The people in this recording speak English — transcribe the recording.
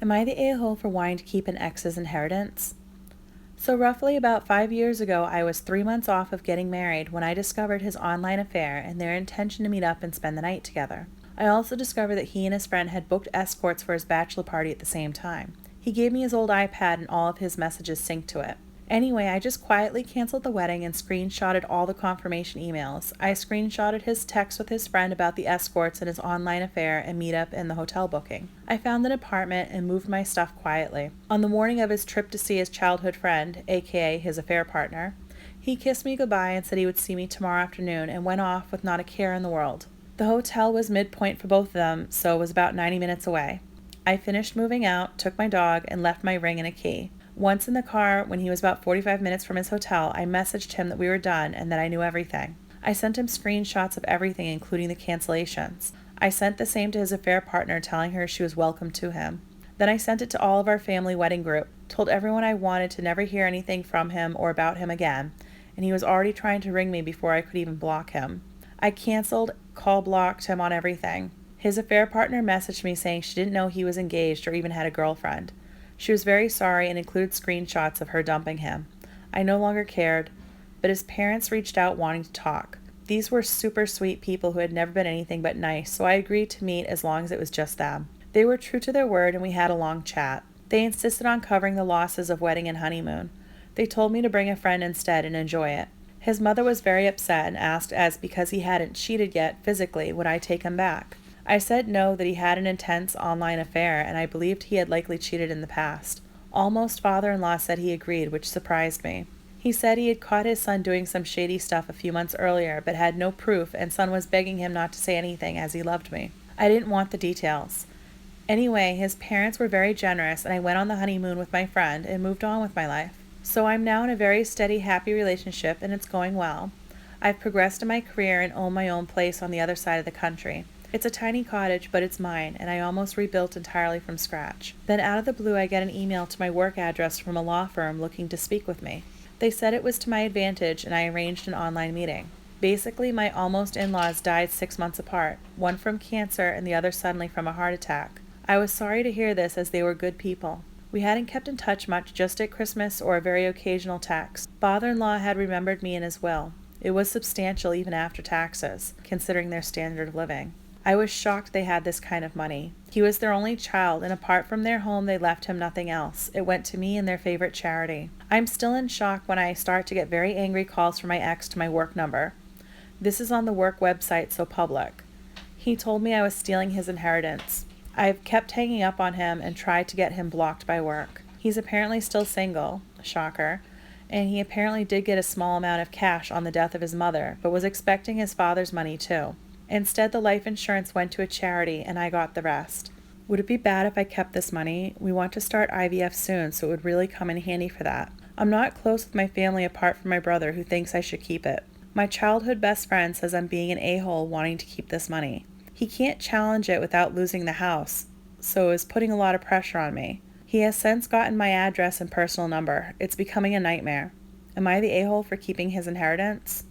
Am I the a-hole for wanting to keep an ex's inheritance? So roughly about 5 years ago, I was 3 months off of getting married when I discovered his online affair and their intention to meet up and spend the night together. I also discovered that he and his friend had booked escorts for his bachelor party at the same time. He gave me his old iPad and all of his messages synced to it. Anyway, I just quietly canceled the wedding and screenshotted all the confirmation emails. I screenshotted his text with his friend about the escorts and his online affair and meetup and the hotel booking. I found an apartment and moved my stuff quietly. On the morning of his trip to see his childhood friend, aka his affair partner, he kissed me goodbye and said he would see me tomorrow afternoon and went off with not a care in the world. The hotel was midpoint for both of them, so it was about 90 minutes away. I finished moving out, took my dog, and left my ring and a key. Once in the car, when he was about 45 minutes from his hotel, I messaged him that we were done and that I knew everything. I sent him screenshots of everything, including the cancellations. I sent the same to his affair partner, telling her she was welcome to him. Then I sent it to all of our family wedding group, told everyone I wanted to never hear anything from him or about him again, and he was already trying to ring me before I could even block him. I canceled, call blocked him on everything. His affair partner messaged me saying she didn't know he was engaged or even had a girlfriend. She was very sorry and included screenshots of her dumping him. I no longer cared, but his parents reached out wanting to talk. These were super sweet people who had never been anything but nice, so I agreed to meet as long as it was just them. They were true to their word and we had a long chat. They insisted on covering the losses of wedding and honeymoon. They told me to bring a friend instead and enjoy it. His mother was very upset and asked as because he hadn't cheated yet physically, would I take him back? I said no, that he had an intense online affair and I believed he had likely cheated in the past. Almost father-in-law said he agreed, which surprised me. He said he had caught his son doing some shady stuff a few months earlier but had no proof and son was begging him not to say anything as he loved me. I didn't want the details. Anyway, his parents were very generous and I went on the honeymoon with my friend and moved on with my life. So I'm now in a very steady, happy relationship and it's going well. I've progressed in my career and own my own place on the other side of the country. It's a tiny cottage, but it's mine, and I almost rebuilt entirely from scratch. Then out of the blue I get an email to my work address from a law firm looking to speak with me. They said it was to my advantage, and I arranged an online meeting. Basically, my almost in-laws died 6 months apart, one from cancer and the other suddenly from a heart attack. I was sorry to hear this as they were good people. We hadn't kept in touch much, just at Christmas or a very occasional text. Father-in-law had remembered me in his will. It was substantial even after taxes, considering their standard of living. I was shocked they had this kind of money. He was their only child, and apart from their home, they left him nothing else. It went to me and their favorite charity. I'm still in shock when I start to get very angry calls from my ex to my work number. This is on the work website, so public. He told me I was stealing his inheritance. I've kept hanging up on him and tried to get him blocked by work. He's apparently still single, shocker, and he apparently did get a small amount of cash on the death of his mother, but was expecting his father's money too. Instead, the life insurance went to a charity, and I got the rest. Would it be bad if I kept this money? We want to start IVF soon, so it would really come in handy for that. I'm not close with my family apart from my brother, who thinks I should keep it. My childhood best friend says I'm being an a-hole wanting to keep this money. He can't challenge it without losing the house, so is putting a lot of pressure on me. He has since gotten my address and personal number. It's becoming a nightmare. Am I the a-hole for keeping his inheritance?